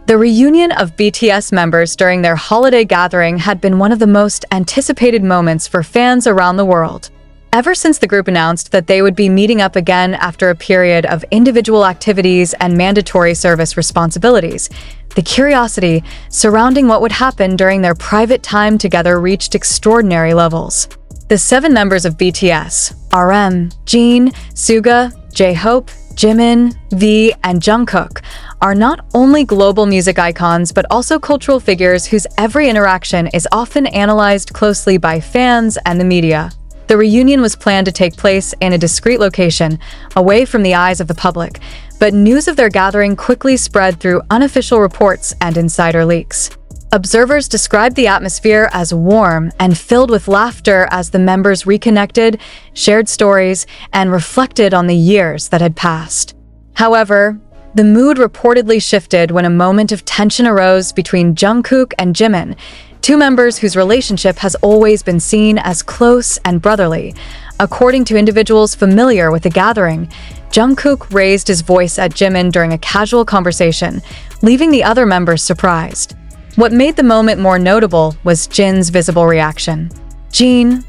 The reunion of BTS members during their holiday gathering had been one of the most anticipated moments for fans around the world. Ever since the group announced that they would be meeting up again after a period of individual activities and mandatory service responsibilities, the curiosity surrounding what would happen during their private time together reached extraordinary levels. The 7 members of BTS, RM, Jin, Suga, J-Hope, Jimin, V, and Jungkook, are not only global music icons but also cultural figures whose every interaction is often analyzed closely by fans and the media. The reunion was planned to take place in a discreet location, away from the eyes of the public, but news of their gathering quickly spread through unofficial reports and insider leaks. Observers described the atmosphere as warm and filled with laughter as the members reconnected, shared stories, and reflected on the years that had passed. However, the mood reportedly shifted when a moment of tension arose between Jungkook and Jimin, 2 members whose relationship has always been seen as close and brotherly. According to individuals familiar with the gathering, Jungkook raised his voice at Jimin during a casual conversation, leaving the other members surprised. What made the moment more notable was Jin's visible reaction. Jin,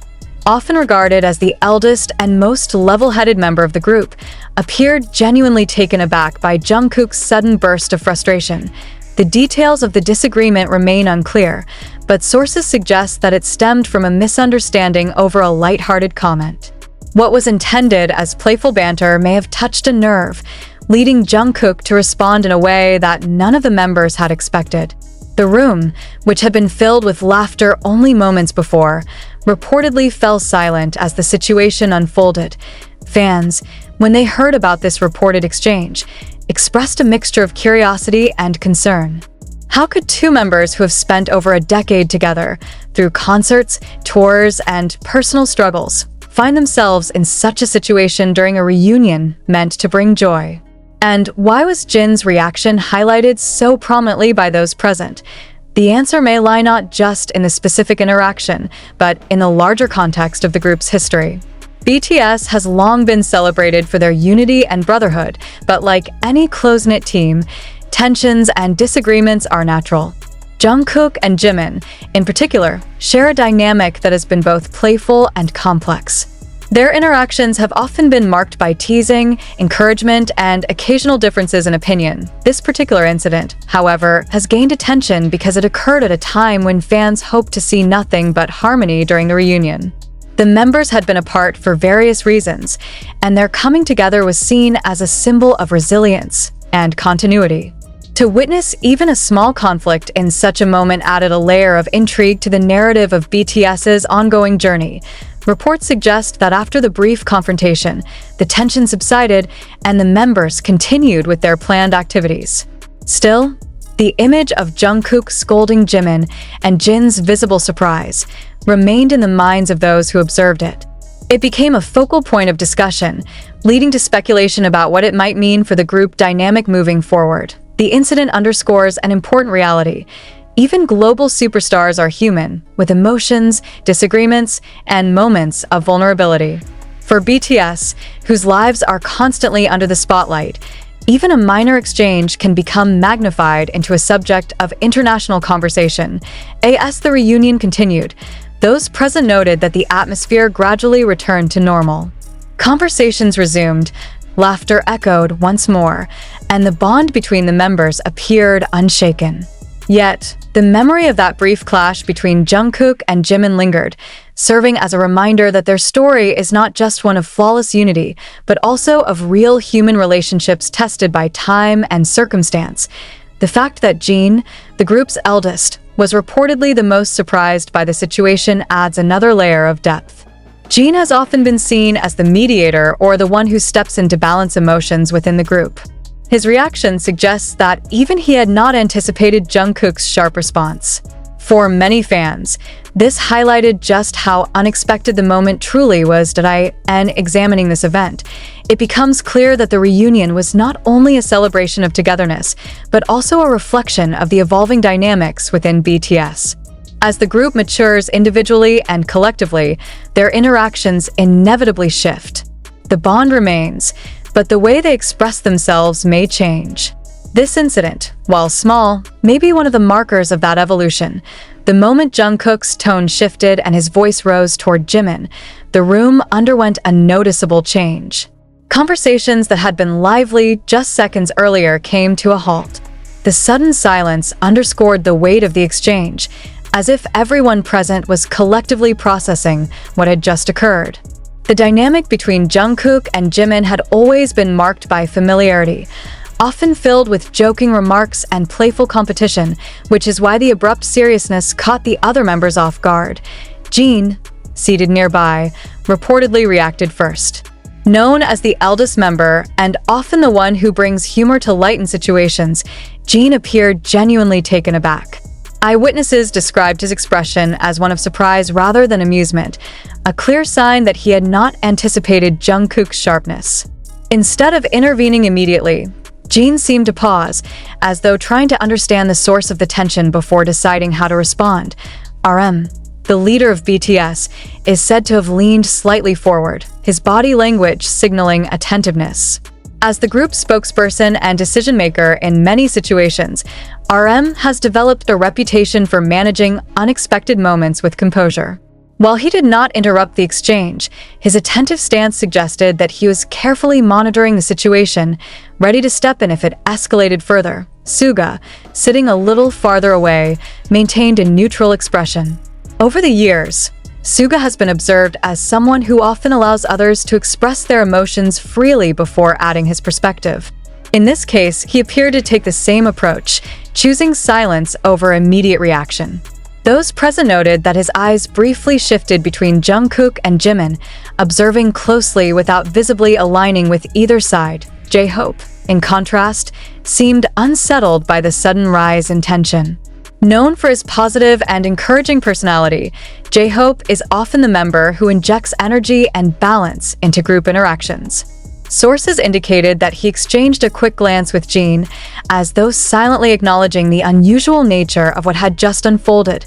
often regarded as the eldest and most level-headed member of the group, appeared genuinely taken aback by Jungkook's sudden burst of frustration. The details of the disagreement remain unclear, but sources suggest that it stemmed from a misunderstanding over a lighthearted comment. What was intended as playful banter may have touched a nerve, leading Jungkook to respond in a way that none of the members had expected. The room, which had been filled with laughter only moments before, reportedly fell silent as the situation unfolded. Fans, when they heard about this reported exchange, expressed a mixture of curiosity and concern. How could 2 members who have spent over a decade together, through concerts, tours, and personal struggles, find themselves in such a situation during a reunion meant to bring joy? And why was Jin's reaction highlighted so prominently by those present? The answer may lie not just in the specific interaction, but in the larger context of the group's history. BTS has long been celebrated for their unity and brotherhood, but like any close-knit team, tensions and disagreements are natural. Jungkook and Jimin, in particular, share a dynamic that has been both playful and complex. Their interactions have often been marked by teasing, encouragement, and occasional differences in opinion. This particular incident, however, has gained attention because it occurred at a time when fans hoped to see nothing but harmony during the reunion. The members had been apart for various reasons, and their coming together was seen as a symbol of resilience and continuity. To witness even a small conflict in such a moment added a layer of intrigue to the narrative of BTS's ongoing journey. Reports suggest that after the brief confrontation, the tension subsided and the members continued with their planned activities. Still, the image of Jungkook scolding Jimin and Jin's visible surprise remained in the minds of those who observed it. It became a focal point of discussion, leading to speculation about what it might mean for the group dynamic moving forward. The incident underscores an important reality. Even global superstars are human, with emotions, disagreements, and moments of vulnerability. For BTS, whose lives are constantly under the spotlight, even a minor exchange can become magnified into a subject of international conversation. As the reunion continued, those present noted that the atmosphere gradually returned to normal. Conversations resumed, laughter echoed once more, and the bond between the members appeared unshaken. Yet, the memory of that brief clash between Jungkook and Jimin lingered, serving as a reminder that their story is not just one of flawless unity, but also of real human relationships tested by time and circumstance. The fact that Jin, the group's eldest, was reportedly the most surprised by the situation adds another layer of depth. Jin has often been seen as the mediator or the one who steps in to balance emotions within the group. His reaction suggests that even he had not anticipated Jungkook's sharp response. For many fans, this highlighted just how unexpected the moment truly was. Examining this event, it becomes clear that the reunion was not only a celebration of togetherness, but also a reflection of the evolving dynamics within BTS. As the group matures individually and collectively, their interactions inevitably shift. The bond remains, but the way they express themselves may change. This incident, while small, may be one of the markers of that evolution. The moment Jungkook's tone shifted and his voice rose toward Jimin, the room underwent a noticeable change. Conversations that had been lively just seconds earlier came to a halt. The sudden silence underscored the weight of the exchange, as if everyone present was collectively processing what had just occurred. The dynamic between Jungkook and Jimin had always been marked by familiarity, often filled with joking remarks and playful competition, which is why the abrupt seriousness caught the other members off guard. Jin, seated nearby, reportedly reacted first. Known as the eldest member and often the one who brings humor to lighten situations, Jin appeared genuinely taken aback. Eyewitnesses described his expression as one of surprise rather than amusement, a clear sign that he had not anticipated Jungkook's sharpness. Instead of intervening immediately, Jin seemed to pause, as though trying to understand the source of the tension before deciding how to respond. RM, the leader of BTS, is said to have leaned slightly forward, his body language signaling attentiveness. As the group's spokesperson and decision-maker in many situations, RM has developed a reputation for managing unexpected moments with composure. While he did not interrupt the exchange, his attentive stance suggested that he was carefully monitoring the situation, ready to step in if it escalated further. Suga, sitting a little farther away, maintained a neutral expression. Over the years, Suga has been observed as someone who often allows others to express their emotions freely before adding his perspective. In this case, he appeared to take the same approach, choosing silence over immediate reaction. Those present noted that his eyes briefly shifted between Jungkook and Jimin, observing closely without visibly aligning with either side. J-Hope, in contrast, seemed unsettled by the sudden rise in tension. Known for his positive and encouraging personality, J-Hope is often the member who injects energy and balance into group interactions. Sources indicated that he exchanged a quick glance with Jin, as though silently acknowledging the unusual nature of what had just unfolded.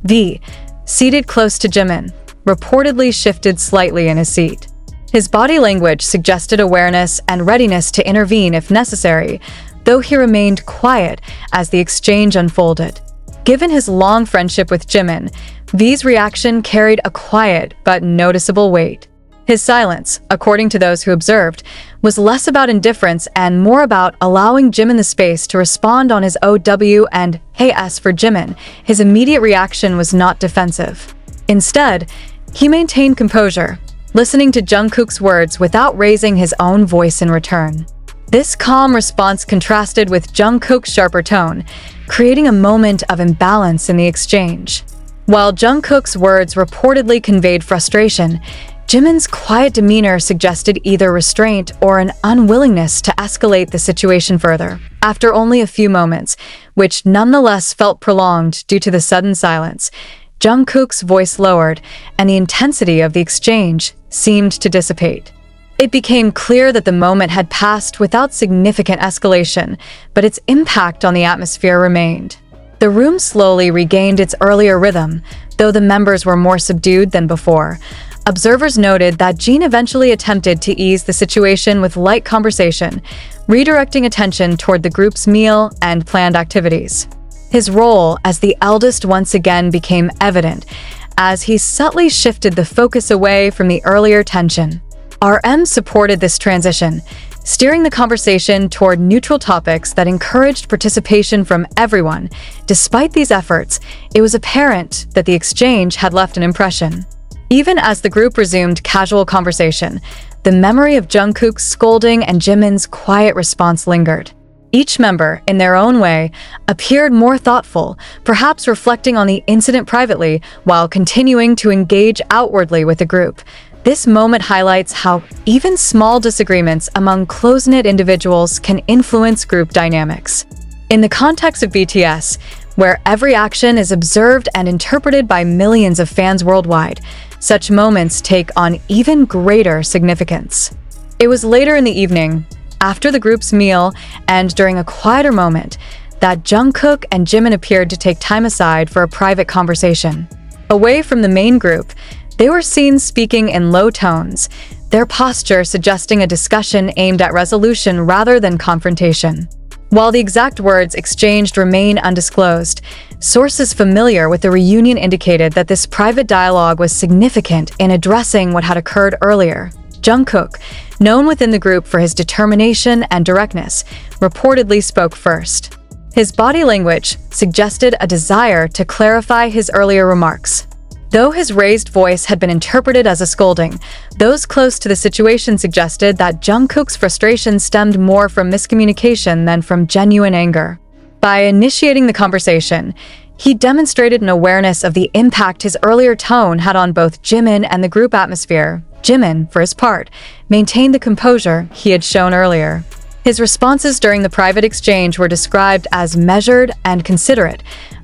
V, seated close to Jimin, reportedly shifted slightly in his seat. His body language suggested awareness and readiness to intervene if necessary, though he remained quiet as the exchange unfolded. Given his long friendship with Jimin, V's reaction carried a quiet but noticeable weight. His silence, according to those who observed, was less about indifference and more about allowing Jimin the space to respond on his OW and "Hey S" for Jimin. His immediate reaction was not defensive. Instead, he maintained composure, listening to Jungkook's words without raising his own voice in return. This calm response contrasted with Jungkook's sharper tone, creating a moment of imbalance in the exchange. While Jungkook's words reportedly conveyed frustration, Jimin's quiet demeanor suggested either restraint or an unwillingness to escalate the situation further. After only a few moments, which nonetheless felt prolonged due to the sudden silence, Jungkook's voice lowered, and the intensity of the exchange seemed to dissipate. It became clear that the moment had passed without significant escalation, but its impact on the atmosphere remained. The room slowly regained its earlier rhythm, though the members were more subdued than before. Observers noted that Jin eventually attempted to ease the situation with light conversation, redirecting attention toward the group's meal and planned activities. His role as the eldest once again became evident, as he subtly shifted the focus away from the earlier tension. RM supported this transition, steering the conversation toward neutral topics that encouraged participation from everyone. Despite these efforts, it was apparent that the exchange had left an impression. Even as the group resumed casual conversation, the memory of Jungkook's scolding and Jimin's quiet response lingered. Each member, in their own way, appeared more thoughtful, perhaps reflecting on the incident privately while continuing to engage outwardly with the group. This moment highlights how even small disagreements among close-knit individuals can influence group dynamics. In the context of BTS, where every action is observed and interpreted by millions of fans worldwide, such moments take on even greater significance. It was later in the evening, after the group's meal and during a quieter moment, that Jungkook and Jimin appeared to take time aside for a private conversation. Away from the main group, they were seen speaking in low tones, their posture suggesting a discussion aimed at resolution rather than confrontation. While the exact words exchanged remain undisclosed, sources familiar with the reunion indicated that this private dialogue was significant in addressing what had occurred earlier. Jungkook, known within the group for his determination and directness, reportedly spoke first. His body language suggested a desire to clarify his earlier remarks. Though his raised voice had been interpreted as a scolding, those close to the situation suggested that Jungkook's frustration stemmed more from miscommunication than from genuine anger. By initiating the conversation, he demonstrated an awareness of the impact his earlier tone had on both Jimin and the group atmosphere. Jimin, for his part, maintained the composure he had shown earlier. His responses during the private exchange were described as measured and considerate,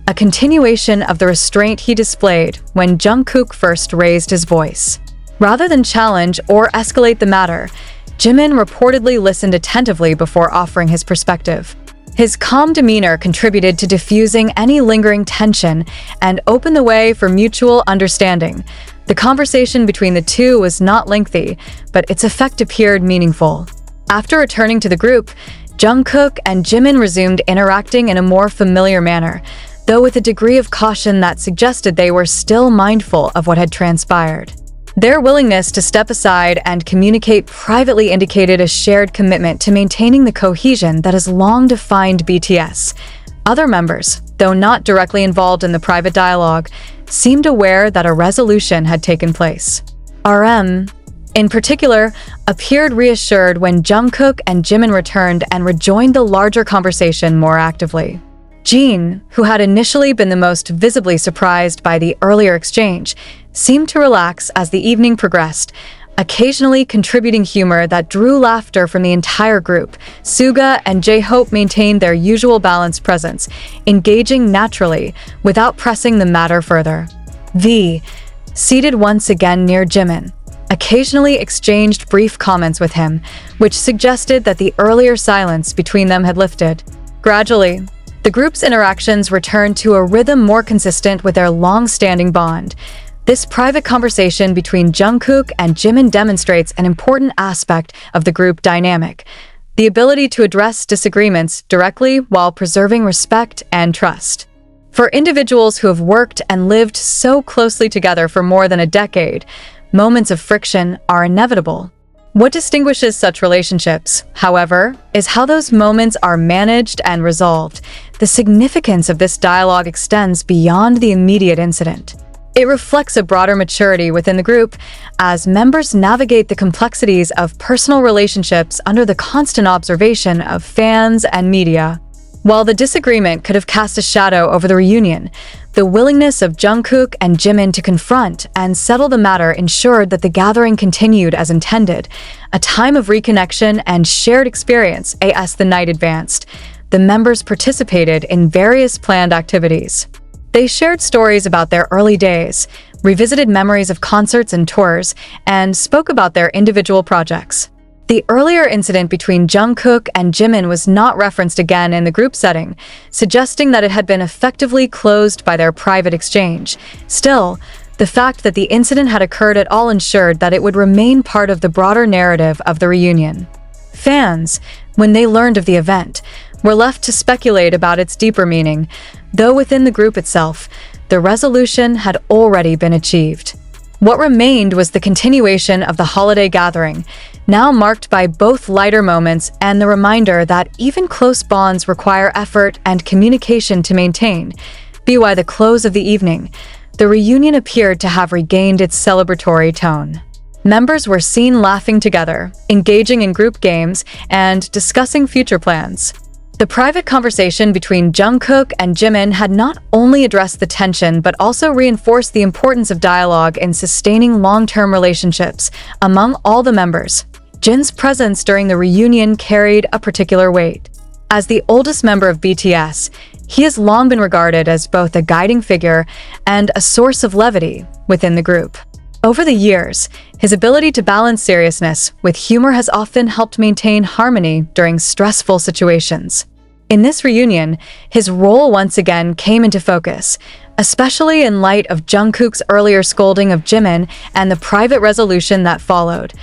a continuation of the restraint he displayed when Jungkook first raised his voice. Rather than challenge or escalate the matter, Jimin reportedly listened attentively before offering his perspective. His calm demeanor contributed to diffusing any lingering tension and opened the way for mutual understanding. The conversation between the two was not lengthy, but its effect appeared meaningful. After returning to the group, Jungkook and Jimin resumed interacting in a more familiar manner, though with a degree of caution that suggested they were still mindful of what had transpired. Their willingness to step aside and communicate privately indicated a shared commitment to maintaining the cohesion that has long defined BTS. Other members, though not directly involved in the private dialogue, seemed aware that a resolution had taken place. RM, in particular, appeared reassured when Jungkook and Jimin returned and rejoined the larger conversation more actively. Jin, who had initially been the most visibly surprised by the earlier exchange, seemed to relax as the evening progressed, occasionally contributing humor that drew laughter from the entire group. Suga and J-Hope maintained their usual balanced presence, engaging naturally without pressing the matter further. V, seated once again near Jimin, occasionally exchanged brief comments with him, which suggested that the earlier silence between them had lifted. Gradually, the group's interactions returned to a rhythm more consistent with their long-standing bond. This private conversation between Jungkook and Jimin demonstrates an important aspect of the group dynamic: the ability to address disagreements directly while preserving respect and trust. For individuals who have worked and lived so closely together for more than a decade, moments of friction are inevitable. What distinguishes such relationships, however, is how those moments are managed and resolved. The significance of this dialogue extends beyond the immediate incident. It reflects a broader maturity within the group as members navigate the complexities of personal relationships under the constant observation of fans and media. While the disagreement could have cast a shadow over the reunion, the willingness of Jungkook and Jimin to confront and settle the matter ensured that the gathering continued as intended, a time of reconnection and shared experience. As the night advanced, the members participated in various planned activities. They shared stories about their early days, revisited memories of concerts and tours, and spoke about their individual projects. The earlier incident between Jungkook and Jimin was not referenced again in the group setting, suggesting that it had been effectively closed by their private exchange. Still, the fact that the incident had occurred at all ensured that it would remain part of the broader narrative of the reunion. Fans, when they learned of the event, were left to speculate about its deeper meaning, though within the group itself, the resolution had already been achieved. What remained was the continuation of the holiday gathering, now marked by both lighter moments and the reminder that even close bonds require effort and communication to maintain. By the close of the evening, the reunion appeared to have regained its celebratory tone. Members were seen laughing together, engaging in group games, and discussing future plans. The private conversation between Jungkook and Jimin had not only addressed the tension but also reinforced the importance of dialogue in sustaining long-term relationships among all the members. Jin's presence during the reunion carried a particular weight. As the oldest member of BTS, he has long been regarded as both a guiding figure and a source of levity within the group. Over the years, his ability to balance seriousness with humor has often helped maintain harmony during stressful situations. In this reunion, his role once again came into focus, especially in light of Jungkook's earlier scolding of Jimin and the private resolution that followed.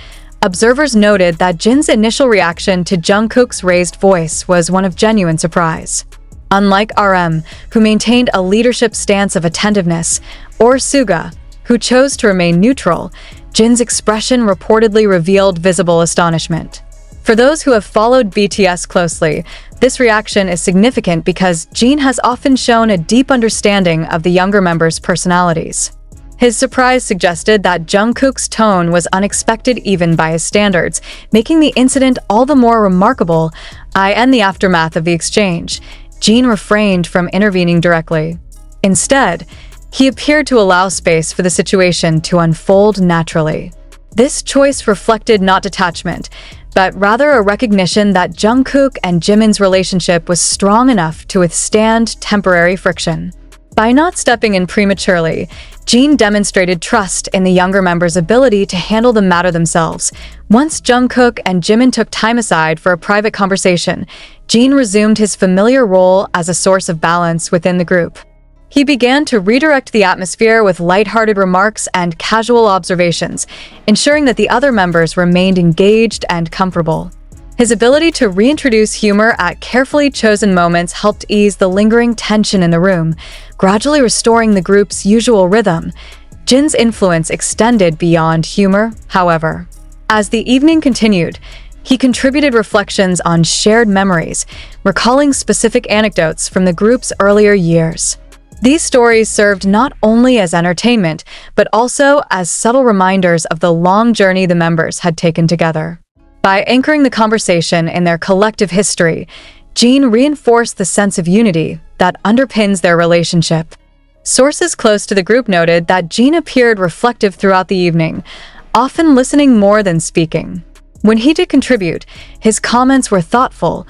Observers noted that Jin's initial reaction to Jungkook's raised voice was one of genuine surprise. Unlike RM, who maintained a leadership stance of attentiveness, or Suga, who chose to remain neutral, Jin's expression reportedly revealed visible astonishment. For those who have followed BTS closely, this reaction is significant because Jin has often shown a deep understanding of the younger members' personalities. His surprise suggested that Jungkook's tone was unexpected even by his standards, making the incident all the more remarkable. In the aftermath of the exchange, Jin refrained from intervening directly. Instead, he appeared to allow space for the situation to unfold naturally. This choice reflected not detachment, but rather a recognition that Jungkook and Jimin's relationship was strong enough to withstand temporary friction. By not stepping in prematurely, Jin demonstrated trust in the younger members' ability to handle the matter themselves. Once Jungkook and Jimin took time aside for a private conversation, Jin resumed his familiar role as a source of balance within the group. He began to redirect the atmosphere with lighthearted remarks and casual observations, ensuring that the other members remained engaged and comfortable. His ability to reintroduce humor at carefully chosen moments helped ease the lingering tension in the room, gradually restoring the group's usual rhythm. Jin's influence extended beyond humor, however. As the evening continued, he contributed reflections on shared memories, recalling specific anecdotes from the group's earlier years. These stories served not only as entertainment, but also as subtle reminders of the long journey the members had taken together. By anchoring the conversation in their collective history, Jin reinforced the sense of unity that underpins their relationship. Sources close to the group noted that Jin appeared reflective throughout the evening, often listening more than speaking. When he did contribute, his comments were thoughtful,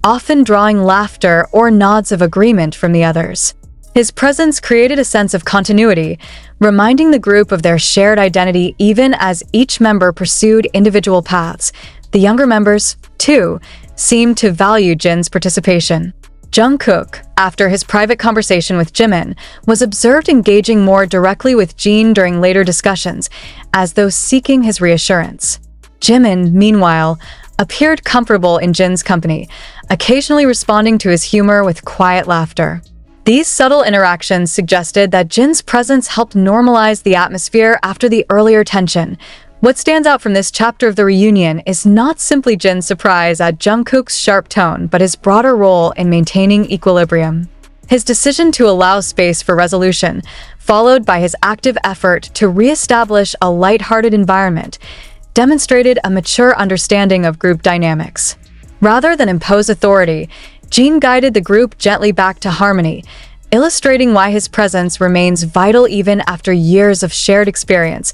often drawing laughter or nods of agreement from the others. His presence created a sense of continuity, reminding the group of their shared identity even as each member pursued individual paths. The younger members, too, seemed to value Jin's participation. Jungkook, after his private conversation with Jimin, was observed engaging more directly with Jin during later discussions, as though seeking his reassurance. Jimin, meanwhile, appeared comfortable in Jin's company, occasionally responding to his humor with quiet laughter. These subtle interactions suggested that Jin's presence helped normalize the atmosphere after the earlier tension. What stands out from this chapter of the reunion is not simply Jin's surprise at Jungkook's sharp tone, but his broader role in maintaining equilibrium. His decision to allow space for resolution, followed by his active effort to re-establish a lighthearted environment, demonstrated a mature understanding of group dynamics. Rather than impose authority, Jin guided the group gently back to harmony, illustrating why his presence remains vital even after years of shared experience.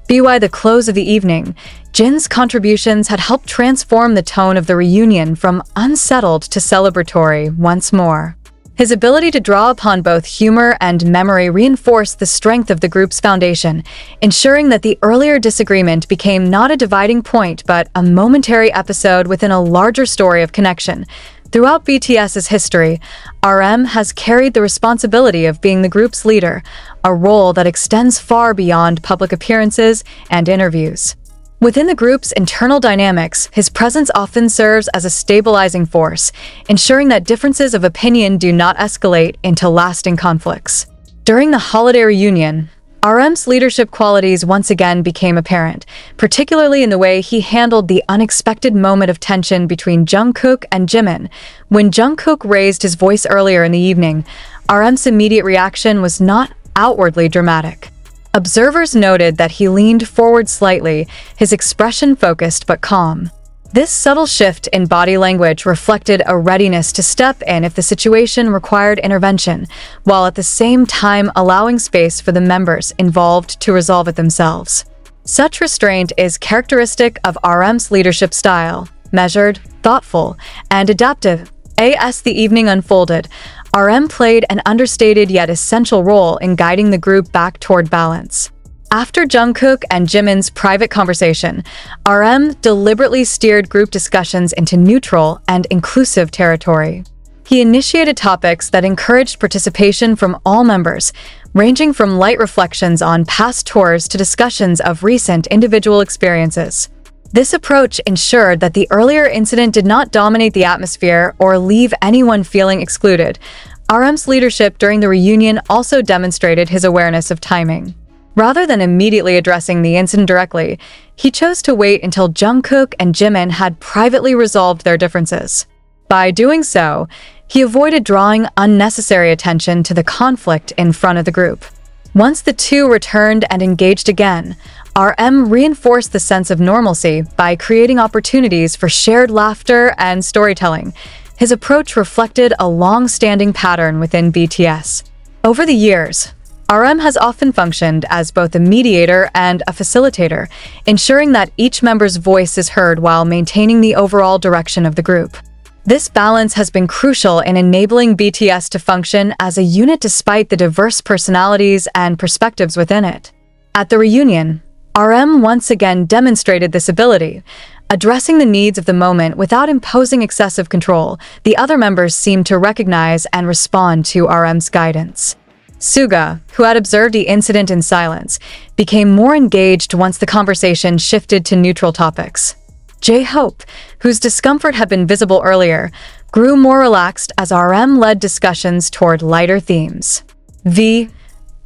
By the close of the evening, Jin's contributions had helped transform the tone of the reunion from unsettled to celebratory once more. His ability to draw upon both humor and memory reinforced the strength of the group's foundation, ensuring that the earlier disagreement became not a dividing point but a momentary episode within a larger story of connection. Throughout BTS's history, RM has carried the responsibility of being the group's leader, a role that extends far beyond public appearances and interviews. Within the group's internal dynamics, his presence often serves as a stabilizing force, ensuring that differences of opinion do not escalate into lasting conflicts. During the holiday reunion, RM's leadership qualities once again became apparent, particularly in the way he handled the unexpected moment of tension between Jungkook and Jimin. When Jungkook raised his voice earlier in the evening, RM's immediate reaction was not outwardly dramatic. Observers noted that he leaned forward slightly, his expression focused but calm. This subtle shift in body language reflected a readiness to step in if the situation required intervention, while at the same time allowing space for the members involved to resolve it themselves. Such restraint is characteristic of RM's leadership style, measured, thoughtful, and adaptive. As the evening unfolded, RM played an understated yet essential role in guiding the group back toward balance. After Jungkook and Jimin's private conversation, RM deliberately steered group discussions into neutral and inclusive territory. He initiated topics that encouraged participation from all members, ranging from light reflections on past tours to discussions of recent individual experiences. This approach ensured that the earlier incident did not dominate the atmosphere or leave anyone feeling excluded. RM's leadership during the reunion also demonstrated his awareness of timing. Rather than immediately addressing the incident directly, he chose to wait until Jungkook and Jimin had privately resolved their differences. By doing so, he avoided drawing unnecessary attention to the conflict in front of the group. Once the two returned and engaged again, RM reinforced the sense of normalcy by creating opportunities for shared laughter and storytelling. His approach reflected a long-standing pattern within BTS. Over the years, RM has often functioned as both a mediator and a facilitator, ensuring that each member's voice is heard while maintaining the overall direction of the group. This balance has been crucial in enabling BTS to function as a unit despite the diverse personalities and perspectives within it. At the reunion, RM once again demonstrated this ability. Addressing the needs of the moment without imposing excessive control, the other members seemed to recognize and respond to RM's guidance. Suga, who had observed the incident in silence, became more engaged once the conversation shifted to neutral topics. J-Hope, whose discomfort had been visible earlier, grew more relaxed as RM led discussions toward lighter themes. V,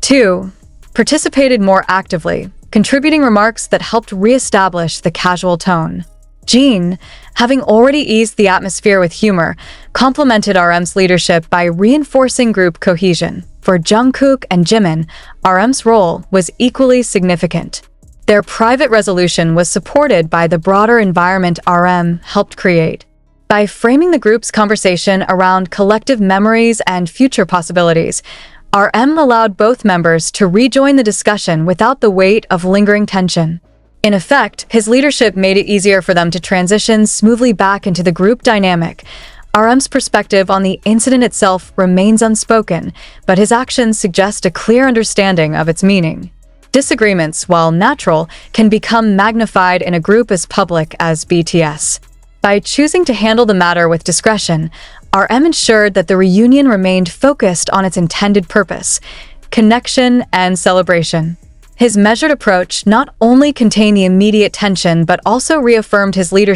too, participated more actively, contributing remarks that helped re-establish the casual tone. Jin, having already eased the atmosphere with humor, complemented RM's leadership by reinforcing group cohesion. For Jungkook and Jimin, RM's role was equally significant. Their private resolution was supported by the broader environment RM helped create. By framing the group's conversation around collective memories and future possibilities, RM allowed both members to rejoin the discussion without the weight of lingering tension. In effect, his leadership made it easier for them to transition smoothly back into the group dynamic. RM's perspective on the incident itself remains unspoken, but his actions suggest a clear understanding of its meaning. Disagreements, while natural, can become magnified in a group as public as BTS. By choosing to handle the matter with discretion, RM ensured that the reunion remained focused on its intended purpose, connection and celebration. His measured approach not only contained the immediate tension but also reaffirmed his leadership